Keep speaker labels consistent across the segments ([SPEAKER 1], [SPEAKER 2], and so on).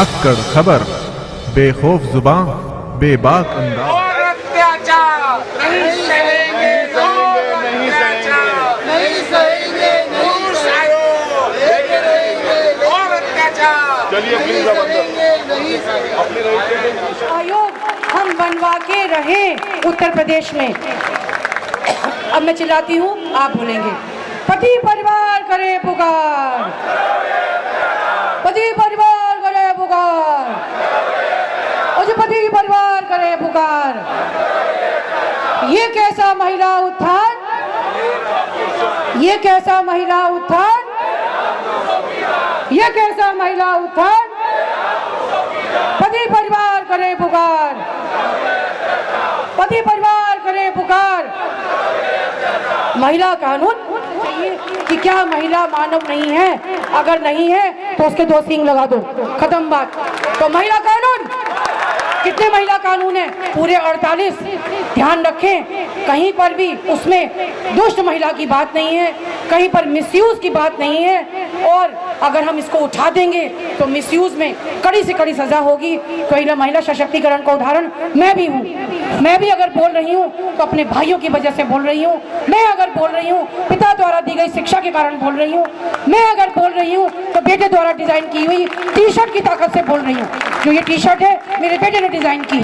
[SPEAKER 1] धाकड़ खबर, बेखौफ जुबान, बेबाक अंदाज।
[SPEAKER 2] और अत्याचार नहीं सहेंगे, नहीं अत्याचार नहीं सहेंगे, पुरुष आयोग लेके रहेंगे और अत्याचार।
[SPEAKER 3] चलिए प्लीज
[SPEAKER 4] आयोग हम बनवा के रहे उत्तर प्रदेश में। अब मैं चिल्लाती हूँ, आप बोलेंगे। पति परिवार करे पुकार, पति परिवार करे पुकार, और पति परिवार करे पुकार। ये कैसा महिला उत्थान, ये कैसा महिला उत्थान, ये कैसा महिला उत्थान। पति परिवार करे पुकार, पति परिवार करे पुकार। महिला कानून कि क्या महिला मानव नहीं है? अगर नहीं है तो उसके 2 सींग लगा दो, खत्म बात। तो महिला कानून, कितने महिला कानून है? पूरे 48। ध्यान रखें, कहीं पर भी उसमें दुष्ट महिला की बात नहीं है, कहीं पर मिसयूज की बात नहीं है। और अगर हम इसको उठा देंगे तो मिसयूज में कड़ी से कड़ी सजा होगी। तो महिला सशक्तिकरण का उदाहरण मैं भी हूँ। मैं भी अगर बोल रही हूँ तो अपने भाइयों की वजह से बोल रही हूँ। मैं अगर बोल रही हूँ पिता द्वारा दी गई शिक्षा के कारण बोल रही हूँ। मैं अगर बोल रही हूँ तो बेटे द्वारा डिजाइन की हुई टी-शर्ट की ताकत से बोल रही हूँ। जो ये टी-शर्ट है मेरे बेटे ने डिजाइन की।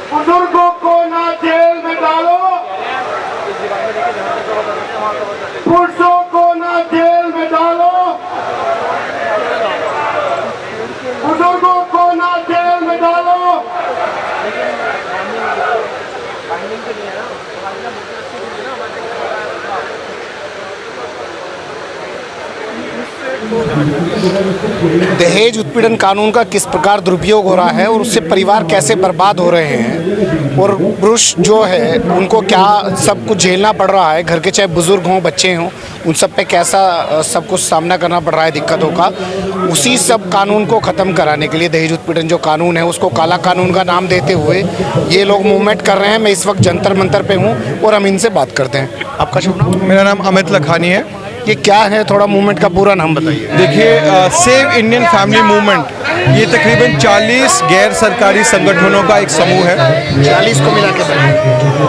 [SPEAKER 2] बुजुर्गों को ना जेल में डालो, पुरुषों को ना जेल में डालो, बुजुर्गों को ना जेल में डालो।
[SPEAKER 5] दहेज उत्पीड़न कानून का किस प्रकार दुरुपयोग हो रहा है और उससे परिवार कैसे बर्बाद हो रहे हैं, और पुरुष जो है उनको क्या सब कुछ झेलना पड़ रहा है, घर के चाहे बुजुर्ग हों बच्चे हों उन सब पे कैसा सब कुछ सामना करना पड़ रहा है दिक्कतों का। उसी सब कानून को ख़त्म कराने के लिए दहेज उत्पीड़न जो कानून है उसको काला कानून का नाम देते हुए ये लोग मूवमेंट कर रहे हैं। मैं इस वक्त जंतर मंतर पे हूँ और हम इनसे बात करते हैं। आपका शुभ नाम?
[SPEAKER 3] मेरा नाम अमित लखानी है।
[SPEAKER 5] ये क्या है, थोड़ा मूवमेंट का पूरा नाम बताइए।
[SPEAKER 3] देखिए, सेव इंडियन फैमिली मूवमेंट ये तकरीबन 40 गैर सरकारी संगठनों का एक समूह है।
[SPEAKER 5] 40 को मिला के?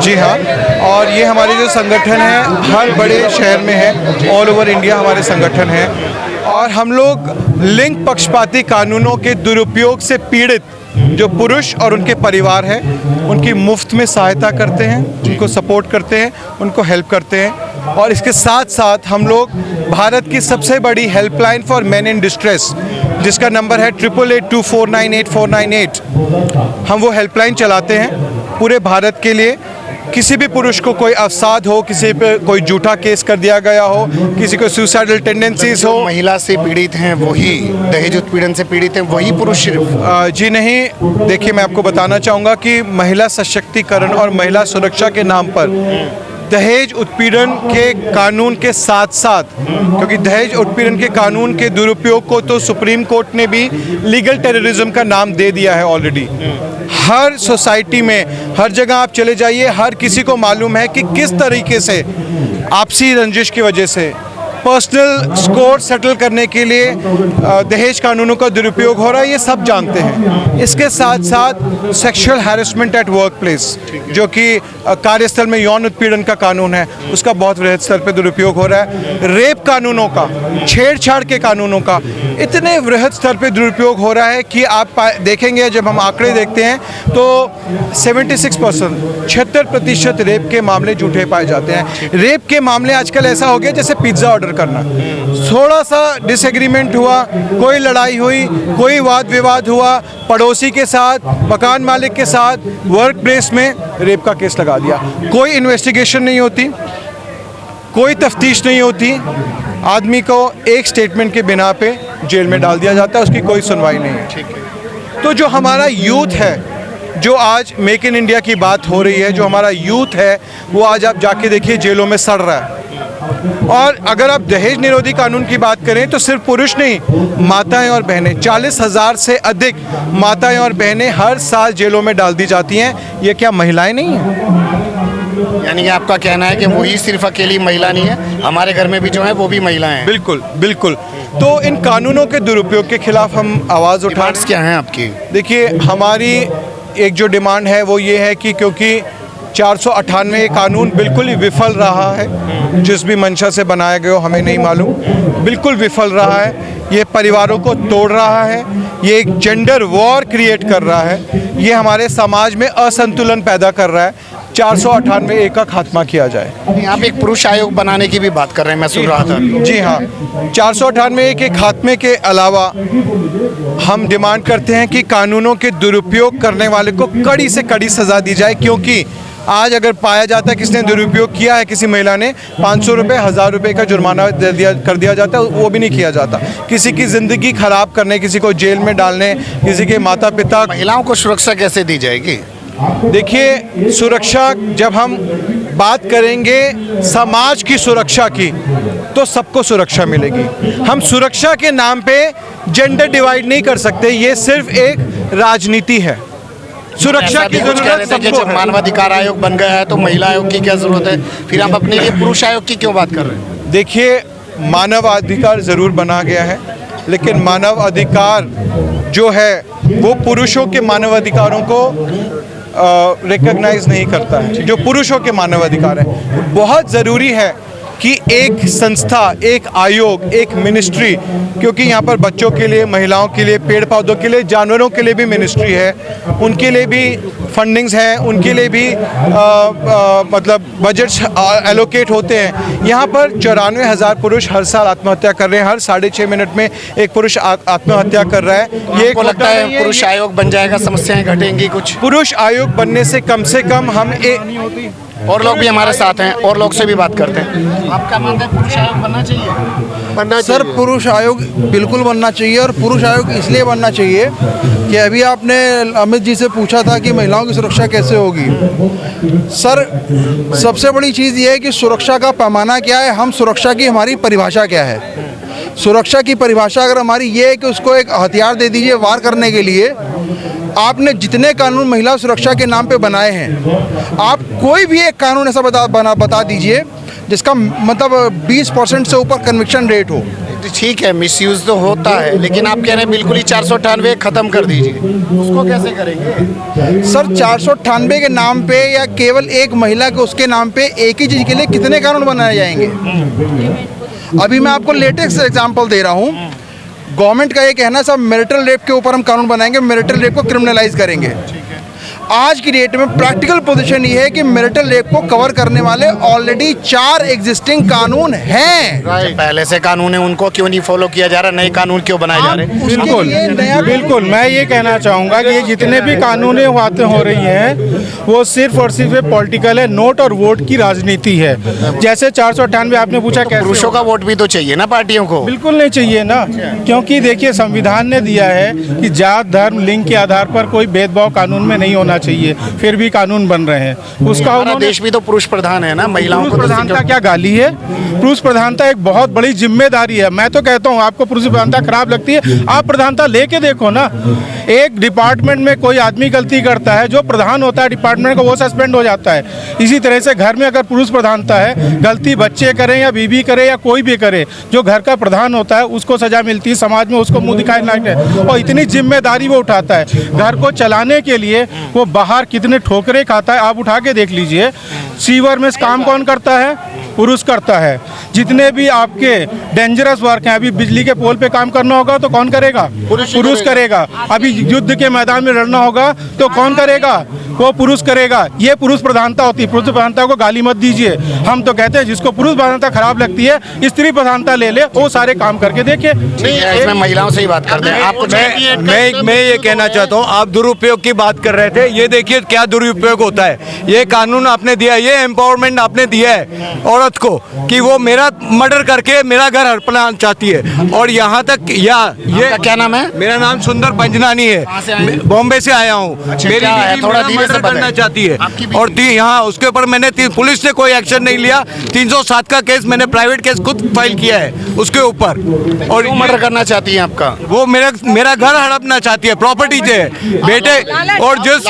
[SPEAKER 3] जी हाँ, और ये हमारे जो संगठन है हर बड़े शहर में है, ऑल ओवर इंडिया हमारे संगठन है। और हम लोग लिंग पक्षपाती कानूनों के दुरुपयोग से पीड़ित जो पुरुष और उनके परिवार हैं उनकी मुफ्त में सहायता करते हैं, उनको सपोर्ट करते हैं, उनको हेल्प करते हैं। और इसके साथ साथ हम लोग भारत की सबसे बड़ी helpline for main in distress जिसका नंबर है 8884988498, हम वो हेल्पलाइन चलाते हैं पूरे भारत के लिए। किसी भी पुरुष को कोई अवसाद हो, किसी पे कोई झूठा केस कर दिया गया हो, किसी को सुसाइडल टेंडेंसीज हो।
[SPEAKER 5] महिला से पीड़ित हैं वही, दहेज उत्पीड़न से पीड़ित हैं वही पुरुष सिर्फ?
[SPEAKER 3] जी नहीं, देखिए मैं आपको बताना चाहूँगा कि महिला सशक्तिकरण और महिला सुरक्षा के नाम पर दहेज उत्पीड़न के कानून के साथ साथ, क्योंकि दहेज उत्पीड़न के कानून के दुरुपयोग को तो सुप्रीम कोर्ट ने भी लीगल टेररिज्म का नाम दे दिया है ऑलरेडी। हर सोसाइटी में हर जगह आप चले जाइए, हर किसी को मालूम है कि किस तरीके से आपसी रंजिश की वजह से पर्सनल स्कोर सेटल करने के लिए दहेज कानूनों का दुरुपयोग हो रहा है, ये सब जानते हैं। इसके साथ साथ sexual harassment at work place जो कि कार्यस्थल में यौन उत्पीड़न का कानून है उसका बहुत वृहद स्तर पर दुरुपयोग हो रहा है। रेप कानूनों का, छेड़छाड़ के कानूनों का इतने वृहद स्तर पर दुरुपयोग हो रहा है कि आप देखेंगे जब हम आंकड़े देखते हैं तो 76%, 76% रेप के मामले झूठे पाए जाते हैं। रेप के मामले आजकल ऐसा हो गया जैसे पिज्ज़ा ऑर्डर करना, थोड़ा सा डिसएग्रीमेंट हुआ, कोई लड़ाई हुई, कोई वाद विवाद हुआ, पड़ोसी के साथ, मकान मालिक के साथ, वर्क प्लेस में रेप का केस लगा दिया। कोई इन्वेस्टिगेशन नहीं होती, कोई तफ्तीश नहीं होती, आदमी को एक स्टेटमेंट के बिना पे जेल में डाल दिया जाता है, उसकी कोई सुनवाई नहीं है। तो जो हमारा यूथ है, जो आज मेक इन इंडिया की बात हो रही है, जो हमारा यूथ है वो आज आप जाके देखिए जेलों में सड़ रहा है। और अगर आप दहेज निरोधी कानून की बात करें तो सिर्फ पुरुष नहीं, माताएं और बहनें, 40,000 से अधिक माताएं और बहनें हर साल जेलों में डाल दी जाती हैं। ये क्या महिलाएं नहीं हैं?
[SPEAKER 5] यानी कि आपका कहना है कि वही सिर्फ अकेली महिला नहीं है, हमारे घर में भी जो है वो भी महिलाएं हैं।
[SPEAKER 3] बिल्कुल बिल्कुल। तो इन कानूनों के दुरुपयोग के खिलाफ हम आवाज़ उठा
[SPEAKER 5] डिमांड्स क्या हैं आपकी?
[SPEAKER 3] देखिए, हमारी एक जो डिमांड है वो ये है कि क्योंकि 498 कानून बिल्कुल ही विफल रहा है, जिस भी मंशा से बनाया गया हो हमें नहीं मालूम, बिल्कुल विफल रहा है। ये परिवारों को तोड़ रहा है, ये एक जेंडर वॉर क्रिएट कर रहा है, ये हमारे समाज में असंतुलन पैदा कर रहा है। 498 का खात्मा किया जाए।
[SPEAKER 5] यहाँ पे एक पुरुष आयोग बनाने की भी बात कर रहे हैं, मैं सुन रहा था।
[SPEAKER 3] जी हाँ, 498 के खात्मे के अलावा हम डिमांड करते हैं कि कानूनों के दुरुपयोग करने वाले को कड़ी से कड़ी सज़ा दी जाए, क्योंकि आज अगर पाया जाता है किसने दुरुपयोग किया है किसी महिला ने, 500 रुपये 1000 रुपये का जुर्माना कर दिया जाता है, वो भी नहीं किया जाता। किसी की ज़िंदगी खराब करने, किसी को जेल में डालने, किसी के माता पिता।
[SPEAKER 5] महिलाओं को सुरक्षा कैसे दी जाएगी?
[SPEAKER 3] देखिए, सुरक्षा जब हम बात करेंगे समाज की सुरक्षा की, तो सबको सुरक्षा मिलेगी। हम सुरक्षा के नाम पे जेंडर डिवाइड नहीं कर सकते, ये सिर्फ एक राजनीति है। सुरक्षा की जरूरत सबको
[SPEAKER 5] जब मानवाधिकार आयोग बन गया है तो महिला आयोग की क्या जरूरत है? फिर आप अपने लिए पुरुष आयोग की क्यों बात कर रहे हैं?
[SPEAKER 3] देखिए, मानवाधिकार ज़रूर बना गया है, लेकिन मानवाधिकार जो है वो पुरुषों के मानवाधिकारों को रिकॉग्नाइज नहीं करता है। जो पुरुषों के मानवाधिकार है, बहुत ज़रूरी है कि एक संस्था, एक आयोग, एक मिनिस्ट्री, क्योंकि यहाँ पर बच्चों के लिए, महिलाओं के लिए, पेड़ पौधों के लिए, जानवरों के लिए भी मिनिस्ट्री है, उनके लिए भी फंडिंग्स हैं, उनके लिए भी मतलब बजट्स एलोकेट होते हैं। यहाँ पर 94,000 पुरुष हर साल आत्महत्या कर रहे हैं, हर 6.5 मिनट में एक पुरुष आत्महत्या कर रहा है। ये
[SPEAKER 5] आपको लगता है पुरुष आयोग बन जाएगा, समस्याएं घटेंगी कुछ?
[SPEAKER 3] पुरुष आयोग बनने से कम हम
[SPEAKER 5] और लोग भी हमारे साथ हैं, और लोग से भी बात करते हैं। आपका मानना है पुरुष आयोग बनना चाहिए?
[SPEAKER 6] सर, पुरुष आयोग बिल्कुल बनना चाहिए, और पुरुष आयोग इसलिए बनना चाहिए कि अभी आपने अमित जी से पूछा था कि महिलाओं की सुरक्षा कैसे होगी। सर, सबसे बड़ी चीज़ ये है कि सुरक्षा का पैमाना क्या है, हम सुरक्षा की हमारी परिभाषा क्या है। सुरक्षा की परिभाषा अगर हमारी ये है कि उसको एक हथियार दे दीजिए वार करने के लिए, आपने जितने कानून महिला सुरक्षा के नाम पे बनाए हैं, आप कोई भी एक कानून ऐसा बता दीजिए जिसका मतलब 20% से ऊपर कन्विक्शन रेट हो।
[SPEAKER 5] ठीक है, मिसयूज तो होता है, लेकिन आप कह रहे हैं बिल्कुल ही 498 खत्म कर दीजिए, उसको कैसे करेंगे?
[SPEAKER 6] सर, 498 के नाम पे या केवल एक महिला के उसके नाम पे एक ही चीज़ के लिए कितने कानून बनाए जाएंगे? अभी मैं आपको लेटेस्ट एग्जांपल दे रहा हूँ। गवर्नमेंट का ये कहना है सब मैरिटल रेप के ऊपर हम कानून बनाएंगे, मैरिटल रेप को क्रिमिनलाइज करेंगे। आज की डेट में प्रैक्टिकल पोजीशन ये है कि मैरिटल रेप को कवर करने वाले ऑलरेडी 4 एग्जिस्टिंग कानून हैं।
[SPEAKER 5] पहले से कानून है, उनको क्यों नहीं फॉलो किया जा रहा? नए कानून क्यों बनाए जा रहे हैं?
[SPEAKER 7] बिल्कुल मैं ये कहना चाहूँगा कि जितने भी कानूनी बातें हो रही हैं वो सिर्फ और सिर्फ पॉलिटिकल है, नोट और वोट की राजनीति है। जैसे 498 आपने पूछा कैसे,
[SPEAKER 5] पुरुषों का वोट भी तो चाहिए ना पार्टियों को?
[SPEAKER 7] बिल्कुल नहीं चाहिए ना, क्योंकि देखिए संविधान ने दिया है कि जात, धर्म, लिंग के आधार पर कोई भेदभाव कानून में नहीं होना चाहिए, फिर भी कानून बन रहे हैं। उसका
[SPEAKER 5] हमारा देश भी तो पुरुष प्रधान है ना, महिलाओं को
[SPEAKER 7] प्रधानता क्या गाली है? पुरुष प्रधानता एक बहुत बड़ी जिम्मेदारी है। मैं तो कहता हूँ आपको पुरुष प्रधानता खराब लगती है, आप प्रधानता लेके देखो ना। एक डिपार्टमेंट में कोई आदमी गलती करता है, जो प्रधान होता है डिपार्टमेंट का वो सस्पेंड हो जाता है। इसी तरह से घर में अगर पुरुष प्रधानता है, गलती बच्चे करें या बीवी करे या कोई भी करे, जो घर का प्रधान होता है उसको सजा मिलती है, समाज में उसको मुंह दिखाई नहीं, और इतनी जिम्मेदारी वो उठाता है। घर को चलाने के लिए वो बाहर कितने ठोकरे खाता है, आप उठा के देख लीजिए। सीवर में काम कौन करता है? पुरुष करता है। जितने भी आपके डेंजरस वर्क हैं, अभी बिजली के पोल पे काम करना होगा तो कौन करेगा? पुरुष करेगा। अभी युद्ध के मैदान में लड़ना होगा तो कौन करेगा? वो पुरुष करेगा। ये पुरुष प्रधानता होती है। पुरुष प्रधानता को गाली मत दीजिए। हम तो कहते हैं जिसको पुरुष प्रधानता खराब लगती है, स्त्री प्रधानता ले ले, वो सारे काम करके देखे।
[SPEAKER 5] इसमें महिलाओं से ही बात करते हैं। आपको
[SPEAKER 8] मैं ये कहना चाहता हूँ, आप दुरुपयोग की बात कर रहे थे, ये देखिए क्या दुरुपयोग होता है। ये कानून आपने दिया, ये एम्पावरमेंट आपने दिया है औरत को कि वो मेरा मर्डर करके मेरा घर हड़पना चाहती है। और यहाँ तक ये
[SPEAKER 5] क्या नाम है?
[SPEAKER 8] मेरा नाम सुंदर पंजनानी है, बॉम्बे से आया हूँ।
[SPEAKER 5] मेरी थोड़ा धीरे
[SPEAKER 8] मर्डर करना चाहती है। और यहाँ उसके ऊपर मैंने पुलिस ने कोई एक्शन नहीं लिया। 307 का केस मैंने प्राइवेट केस खुद फाइल किया है उसके ऊपर। और
[SPEAKER 5] मर्डर करना चाहती है आपका?
[SPEAKER 8] वो मेरा घर हड़पना चाहती है, प्रॉपर्टी से बेटे। और जिस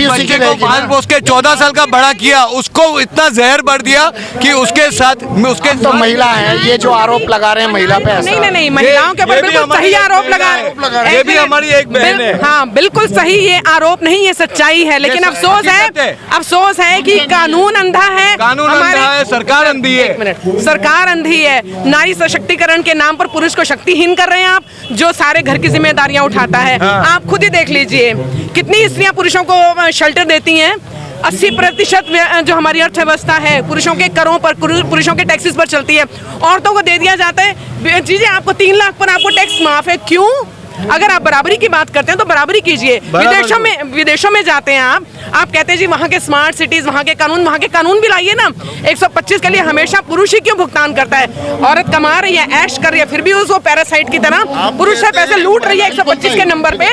[SPEAKER 8] बच्चे को पाल पोस के 14 साल का बड़ा किया उसको इतना जहर भर दिया कि उसके साथ उसके
[SPEAKER 5] तो महिला है, ये जो आरोप लगा रहे हैं महिला पे,
[SPEAKER 9] नहीं, महिलाओं के ऊपर बिल्कुल सही आरोप लगा रहे हैं।
[SPEAKER 8] ये भी हमारी एक बहन है।
[SPEAKER 9] हाँ, बिल्कुल सही, ये आरोप नहीं, ये सच्चाई है। लेकिन अफसोस है कि कानून अंधा है,
[SPEAKER 8] कानून अंधा है, सरकार अंधी है।
[SPEAKER 9] एक मिनट, सरकार अंधी है। नारी सशक्तिकरण के नाम पर पुरुष को शक्तिहीन कर रहे हैं आप, जो सारे घर की जिम्मेदारियां उठाता है। आप खुद ही देख लीजिए कितनी स्त्रियां पुरुषों को शेल्टर देती हैं। 80% जो हमारी अर्थव्यवस्था है पुरुषों के करों पर, पुरुषों के टैक्सेस पर चलती है। औरतों को दे दिया जाता है जी आपको 3 लाख पर आपको टैक्स माफ है। क्यों? अगर आप बराबरी की बात करते हैं तो बराबरी कीजिए। विदेशों में जाते हैं आप कहते हैं जी वहाँ के स्मार्ट सिटीज, वहाँ के कानून भी लाइए ना। 125 के लिए हमेशा पुरुष ही क्यों भुगतान करता है? औरत कमा रही है, ऐश कर रही है, फिर भी उसको पैरासाइट की तरह पुरुष से पैसे लूट रही है 125 के नंबर पे।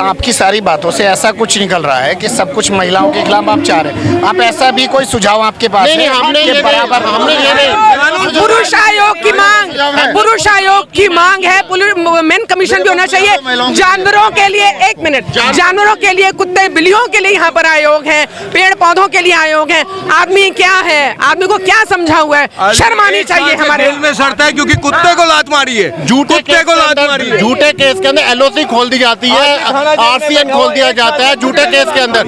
[SPEAKER 5] आपकी सारी बातों से ऐसा कुछ निकल रहा है कि सब कुछ महिलाओं के खिलाफ आप चाह रहे हैं। आप ऐसा भी कोई सुझाव आपके पास है?
[SPEAKER 9] पुरुष आयोग की मांग है, मेन कमीशन भी होना चाहिए। जानवरों के लिए, एक मिनट, जानवरों के लिए, कुत्ते बिल्लियों के लिए यहाँ पर आयोग है, पेड़ पौधों के लिए आयोग है। आदमी क्या है, आदमी को क्या समझा हुआ है? शर्म आनी चाहिए हमारे।
[SPEAKER 8] जेल में सड़ता है क्योंकि कुत्ते को लात मारी है, झूठे
[SPEAKER 10] केस के अंदर LOC खोल दी जाती है, RCN खोल दिया जाता है झूठे केस के अंदर।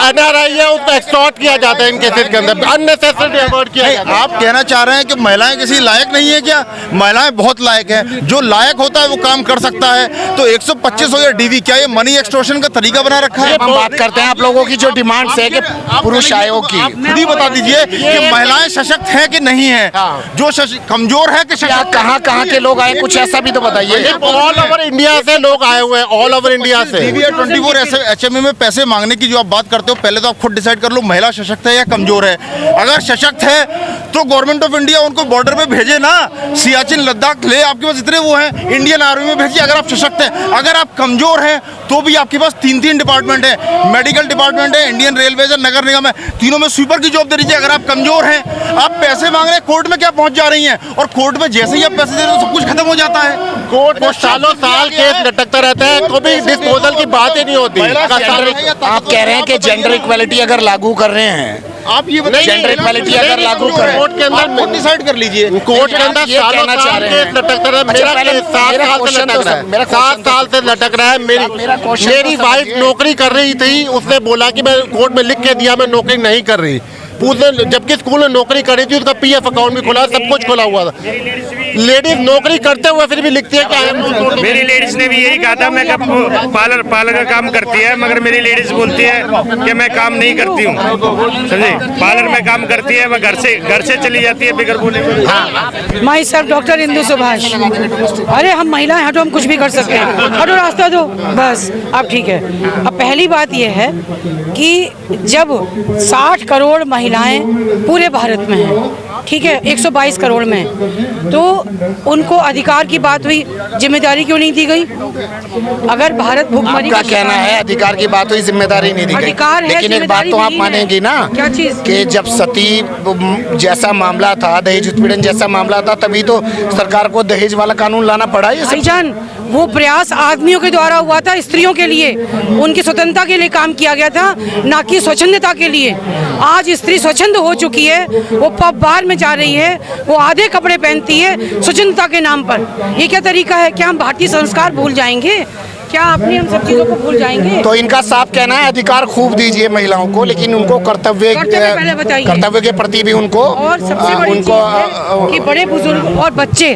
[SPEAKER 10] NRI है उसको एक्सटॉर्ट किया जाता है इन केसेस के अंदर, अननेसेसरी अवॉइड किया जाता है।
[SPEAKER 3] आप कहना चाह रहे हैं कि महिलाएं किसी लायक नहीं है क्या? महिलाएं बहुत लायक हैं, जो लायक होता है वो काम कर सकता है। तो 125 हो या DV, क्या ये मनी एक्सटॉर्शन का तरीका बना रखा है?
[SPEAKER 5] हम बात करते हैं आप लोगों की जो डिमांड्स है कि पुरुष आयोग की,
[SPEAKER 3] खुद ही बता दीजिए कि महिलाएं सशक्त है कि नहीं है, जो कमजोर है कि सशक्त?
[SPEAKER 5] कहाँ के लोग आए, कुछ ऐसा भी तो बताइए।
[SPEAKER 10] ऑल ओवर इंडिया से लोग आए हुए हैं, ऑल ओवर इंडिया से।
[SPEAKER 3] DVR 24 HMA में पैसे मांगने की जो आप बात करते हो, पहले तो आप खुद डिसाइड कर लो महिला सशक्त है या कमजोर है। अगर सशक्त है तो गवर्नमेंट ऑफ इंडिया उनको बॉर्डर पे भेजे ना, सियाचिन लद्दाख ले, आपके पास इतने वो हैं, इंडियन आर्मी में भेजिए अगर आप सशक्त हैं। अगर आप कमजोर हैं तो भी आपके पास 3 डिपार्टमेंट है, मेडिकल डिपार्टमेंट है, इंडियन रेलवेज और नगर निगम है, तीनों में स्वीपर की जॉब दे दीजिए। अगर आप कमजोर हैं, आप पैसे मांग रहे हैं, कोर्ट में क्या पहुंच जा रही हैं, और कोर्ट में जैसे ही आप पैसे दे रहे हो सब कुछ खत्म हो जाता है।
[SPEAKER 10] कोर्ट में सालों साल केस लटकता रहता है, कभी डिस्पोजल की बात ही नहीं होती।
[SPEAKER 5] आप कह रहे हैं कि जेंडर इक्वालिटी अगर लागू कर रहे हैं,
[SPEAKER 3] आप ये बताइए,
[SPEAKER 5] जेंडर इक्वालिटी अगर लागू कर,
[SPEAKER 10] कोर्ट के अंदर
[SPEAKER 3] खुद डिसाइड कर लीजिए।
[SPEAKER 10] कोर्ट के अंदर सालों साल केस लटकता रहा है। मेरा केस 7 साल से लटक रहा है, 7 साल से लटक रहा है। मेरी वाइफ नौकरी कर रही थी, उसने बोला कि मैं कोर्ट में लिख के दिया मैं नौकरी नहीं कर रही, जबकि स्कूल में नौकरी कर रही थी, उसका PF अकाउंट भी खुला, सब कुछ खुला हुआ था। लेडीज नौकरी करते हुए फिर भी लिखती है कि
[SPEAKER 11] मेरी लेडीज ने भी यही कहा था, मैं पार्लर का काम करती है, मगर मेरी लेडीज बोलती है कि मैं काम नहीं करती हूँ, समझे। पार्लर में काम करती है, मैं घर से चली जाती है बिगर बोले।
[SPEAKER 4] My self doctor Indu Subhash. अरे हम महिलाएं, हटो, हम कुछ भी कर सकते हैं, हटो, रास्ता दो, बस अब ठीक है। अब पहली बात यह है कि जब 60 करोड़ महिलाएं पूरे भारत में हैं, ठीक है, 122 करोड़ में, तो उनको अधिकार की बात हुई, जिम्मेदारी क्यों नहीं दी गई? अगर भारत भुखमरी
[SPEAKER 5] का कहना है अधिकार की बात हुई, जिम्मेदारी नहीं दी गई, लेकिन एक बात तो आप मानेंगी ना,
[SPEAKER 4] क्या चीज?
[SPEAKER 5] कि जब सती जैसा मामला था, दहेज उत्पीड़न जैसा मामला था, तभी तो सरकार को दहेज वाला कानून लाना पड़ा। ये
[SPEAKER 4] भाईजान, वो प्रयास आदमियों के द्वारा हुआ था, स्त्रियों के लिए, उनकी स्वतंत्रता के लिए काम किया गया था, ना कि स्वच्छंदता के लिए। आज स्त्री स्वच्छंद हो चुकी है, वो पब बार में जा रही है, वो आधे कपड़े पहनती है स्वच्छंदता के नाम पर। ये क्या तरीका है? क्या हम भारतीय संस्कार भूल जाएंगे? क्या अपनी हम सब चीजों को भूल जाएंगे?
[SPEAKER 5] तो इनका साफ कहना है अधिकार खूब दीजिए महिलाओं को, लेकिन उनको कर्तव्य के प्रति भी उनको,
[SPEAKER 4] और सबसे बड़ी चीज है कि बड़े बुजुर्ग और बच्चे,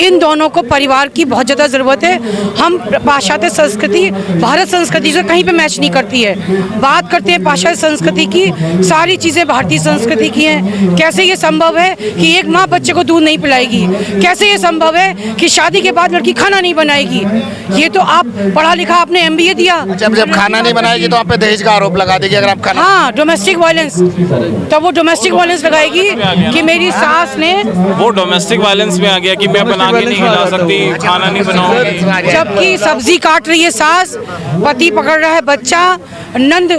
[SPEAKER 4] इन दोनों को परिवार की बहुत ज्यादा जरूरत है। हम पाश्चात्य संस्कृति भारत संस्कृति से कहीं पे मैच नहीं करती है। बात करते हैं पाश्चात्य संस्कृति की, सारी चीजें भारतीय संस्कृति की हैं। कैसे ये संभव है कि एक माँ बच्चे को दूध नहीं पिलाएगी? कैसे ये संभव है कि शादी के बाद लड़की खाना नहीं बनाएगी? ये तो आप पढ़ा लिखा, आपने MBA दिया,
[SPEAKER 5] जब खाना नहीं बनाएगी तो आप पे दहेज का आरोप लगा देगी। अगर आप खाना,
[SPEAKER 4] हाँ, डोमेस्टिक वायलेंस, तब वो डोमेस्टिक वायलेंस लगाएगी कि मेरी सास ने,
[SPEAKER 12] वो डोमेस्टिक वायलेंस में आ गया कि मैं बना के नहीं खिला सकती, खाना नहीं बनाऊंगी।
[SPEAKER 4] जबकि सब्जी काट रही है सास, पति पकड़ रहा है बच्चा, नंद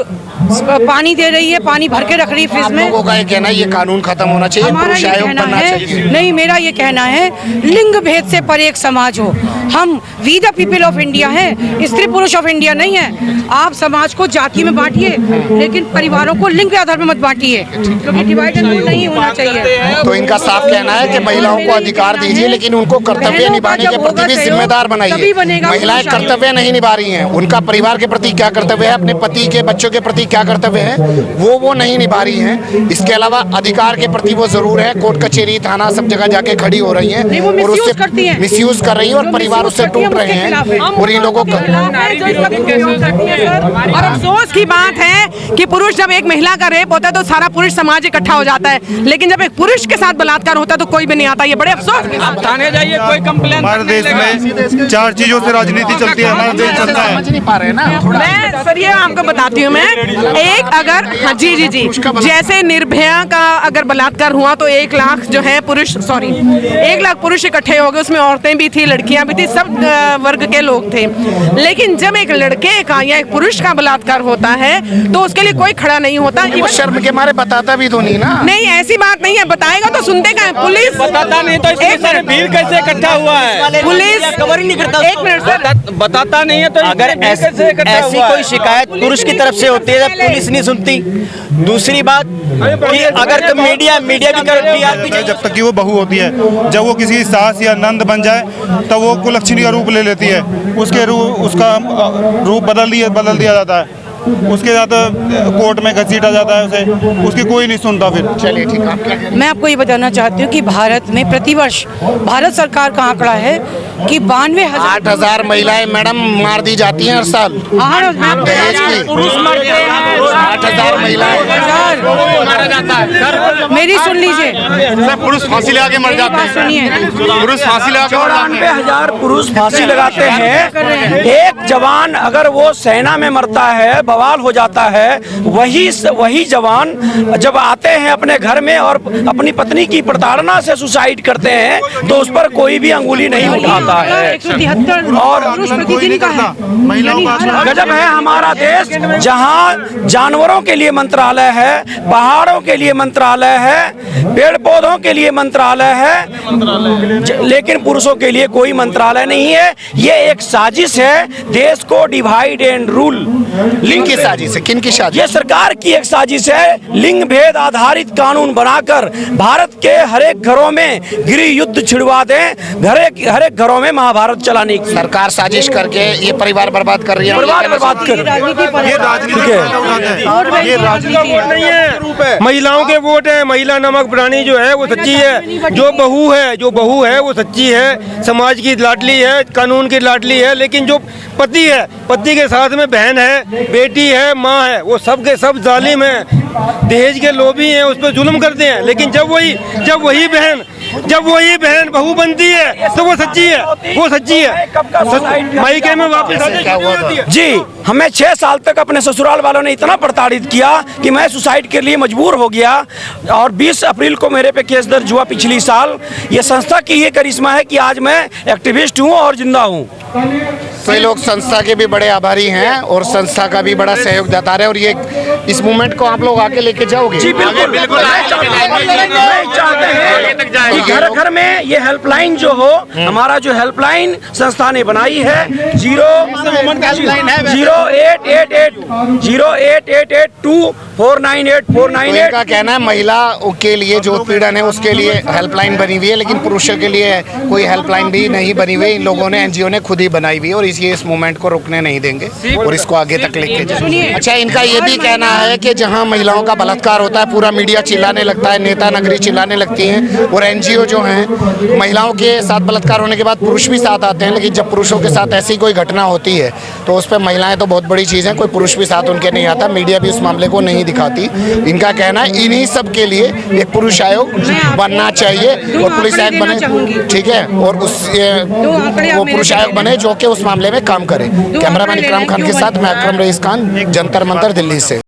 [SPEAKER 4] पानी दे रही है, पानी भर के रख रही है फ्रिज में।
[SPEAKER 5] लोगों का ये कहना है ये कानून खत्म होना चाहिए,
[SPEAKER 4] हमारा
[SPEAKER 5] पुरुष
[SPEAKER 4] ये
[SPEAKER 5] आयोग
[SPEAKER 4] कहना
[SPEAKER 5] बनना
[SPEAKER 4] है,
[SPEAKER 5] चाहिए।
[SPEAKER 4] नहीं मेरा ये कहना है लिंग भेद से परे एक समाज हो। हम we the people of India हैं, स्त्री पुरुष ऑफ इंडिया नहीं है। आप समाज को जाति में बांटिए, लेकिन परिवारों को लिंग के आधार पर मत बांटिए, क्योंकि डिवाइड एंड रूल नहीं होना चाहिए।
[SPEAKER 5] तो इनका साफ कहना है कि महिलाओं को अधिकार दीजिए, लेकिन उनको कर्तव्य निभाने के प्रति भी जिम्मेदार बनाइए। महिलाएं कर्तव्य नहीं निभा रही हैं, उनका परिवार के प्रति क्या कर्तव्य है, अपने पति के बच्चों के प्रति क्या कर्तव्य है, वो नहीं निभा रही हैं। इसके अलावा अधिकार के प्रति वो जरूर है, कोर्ट कचहरी थाना सब जगह जाके खड़ी हो रही हैं और उससे मिसयूज कर रही है और परिवार उससे टूट रहे हैं। और इन लोगों को
[SPEAKER 9] और अफसोस की बात है कि पुरुष जब एक महिला का रेप होता है तो सारा पुरुष समाज इकट्ठा हो जाता है, लेकिन जब एक पुरुष के साथ बलात्कार होता है तो कोई भी नहीं आता। ये बड़े अफसोस की बात।
[SPEAKER 12] थाने जाइए, कोई कंप्लेन।
[SPEAKER 1] हमारे देश में 4 चीजों से राजनीति चलती है, हमारा देश चलता है।
[SPEAKER 5] समझ नहीं पा रहे ना।
[SPEAKER 9] मैं सर ये आपको बताती हूँ, मैं एक अगर हाँ जी जी जी जैसे निर्भया का अगर बलात्कार हुआ तो 1 लाख जो है पुरुष 1 लाख पुरुष इकट्ठे हो गए, उसमें औरतें भी थी, लड़कियां भी थी, सब वर्ग के लोग थे। लेकिन जब एक लड़के का या एक पुरुष का बलात्कार होता है तो उसके लिए कोई खड़ा नहीं होता।
[SPEAKER 5] वो शर्म के मारे बताता भी तो नहीं ना।
[SPEAKER 9] नहीं ऐसी बात नहीं है, बताएगा तो सुनते का है। पुलिस
[SPEAKER 12] बताता नहीं तो भीड़ कैसे इकट्ठा हुआ है?
[SPEAKER 9] पुलिस कवर ही नहीं करता। 1 मिनट सर,
[SPEAKER 12] बताता नहीं है तो
[SPEAKER 13] अगर ऐसी कोई शिकायत पुरुष की तरफ से होती है जब पुलिस नहीं सुनती। दूसरी बात कि अगर मीडिया भी कर
[SPEAKER 1] जब तक कि वो बहू होती है, जब वो किसी सास या नंद बन जाए तब वो कुलक्षणी का रूप ले लेती है, उसका रूप बदल दिया जाता है, उसके साथ कोर्ट में घसीटा जाता है उसे, उसकी कोई नहीं सुनता फिर।
[SPEAKER 5] चलिए ठीक है।
[SPEAKER 4] मैं आपको ये बताना चाहती हूँ कि भारत में प्रतिवर्ष भारत सरकार का आंकड़ा है कि 92,000
[SPEAKER 5] महिलाएं मैडम मार दी जाती हैं हर साल दहेज की।
[SPEAKER 12] पुरुष मरते हैं,
[SPEAKER 5] 8,000 महिलाएं
[SPEAKER 12] मारा जाता है।
[SPEAKER 4] मेरी सुन लीजिए,
[SPEAKER 1] पुरुष फांसी लगा के मर जाते हैं,
[SPEAKER 4] सुनिए।
[SPEAKER 1] पुरुष फांसी लगा के मर जाते हैं।
[SPEAKER 13] 94,000 पुरुष फांसी लगाते हैं। एक जवान अगर वो सेना में मरता है, बवाल हो जाता है, वही जवान जब आते हैं अपने घर में और अपनी पत्नी की प्रताड़ना से सुसाइड करते हैं तो उस पर कोई भी अंगुली नहीं उठाता है।
[SPEAKER 4] 173
[SPEAKER 13] और
[SPEAKER 4] प्रतिदिन का है।
[SPEAKER 13] गजब है हमारा देश, जहां जानवरों के लिए मंत्रालय है, पहाड़ों के लिए मंत्रालय है, पेड़ पौधों के लिए मंत्रालय है, लेकिन पुरुषों के लिए कोई मंत्रालय नहीं है। ये एक साजिश है देश को डिवाइड एंड रूल।
[SPEAKER 5] लिंग की साजिश है, किन की साजिश?
[SPEAKER 13] ये सरकार की एक साजिश है। लिंग भेद आधारित कानून बनाकर भारत के हर एक घरों में गृह युद्ध छिड़वा दें, हर एक घरों में महाभारत चलाने की
[SPEAKER 5] सरकार साजिश करके ये परिवार बर्बाद कर रही है।
[SPEAKER 13] बर्बाद कर
[SPEAKER 11] नहीं है, महिलाओं के वोट है। महिला नमक प्राणी जो है वो सच्ची है, जो बहू है वो सच्ची है, समाज की लाडली है, कानून की लाडली है। लेकिन जो पति है, पति के साथ में बहन है, बेटी है, माँ है, वो सब के सब जालिम है, दहेज के लोभी हैं, उस पर जुल्म करते हैं। लेकिन जब वही बहन बहू बनती है तो वो सच्ची है, मायके में वापस आ जाती है।
[SPEAKER 13] जी, हमें 6 साल तक अपने ससुराल वालों ने इतना प्रताड़ित किया कि मैं सुसाइड के लिए मजबूर हो गया और 20 अप्रैल को मेरे पे केस दर्ज हुआ पिछली साल। ये संस्था की ये करिश्मा है कि आज मैं एक्टिविस्ट हूँ और जिंदा हूँ।
[SPEAKER 5] तो ये लोग संस्था के भी बड़े आभारी हैं और संस्था का भी बड़ा सहयोग देता रहे। और ये इस मूवमेंट को आप लोग आगे लेके जाओगे?
[SPEAKER 13] जी बिल्कुल चाहते हैं कि घर घर में ये हेल्पलाइन जो हो, हमारा जो हेल्पलाइन संस्था ने बनाई है 088824988498।
[SPEAKER 5] इनका कहना है महिला के लिए जो उत्पीड़न है उसके लिए हेल्पलाइन बनी हुई है, लेकिन पुरुषों के लिए कोई हेल्पलाइन भी नहीं बनी हुई। इन लोगों ने, एनजीओ ने खुद ही बनाई हुई है और इस मूवमेंट को रोकने नहीं देंगे और इसको आगे तक लेके जाएंगे। अच्छा, इनका ये भी कहना है कि जहां महिलाओं का बलात्कार होता है पूरा मीडिया चिल्लाने लगता है, नेता नगरी चिल्लाने लगती हैं और एनजीओ जो हैं, महिलाओं के साथ बलात्कार होने के बाद पुरुष भी साथ आते हैं, लेकिन जब पुरुषों के साथ ऐसी कोई घटना होती है तो उस पर महिलाएं तो बहुत बड़ी चीज़ है, कोई पुरुष भी साथ उनके नहीं आता, मीडिया भी उस मामले को नहीं दिखाती। इनका कहना है इन्हीं सब के लिए एक पुरुष आयोग बनना चाहिए और पुलिस आयोग बने, ठीक है, और वो पुरुष आयोग बने जो कि उस मामले में काम करे। कैमरामैन इकराम खान के साथ मैं अकरम रईस खान, जंतर मंतर, दिल्ली से।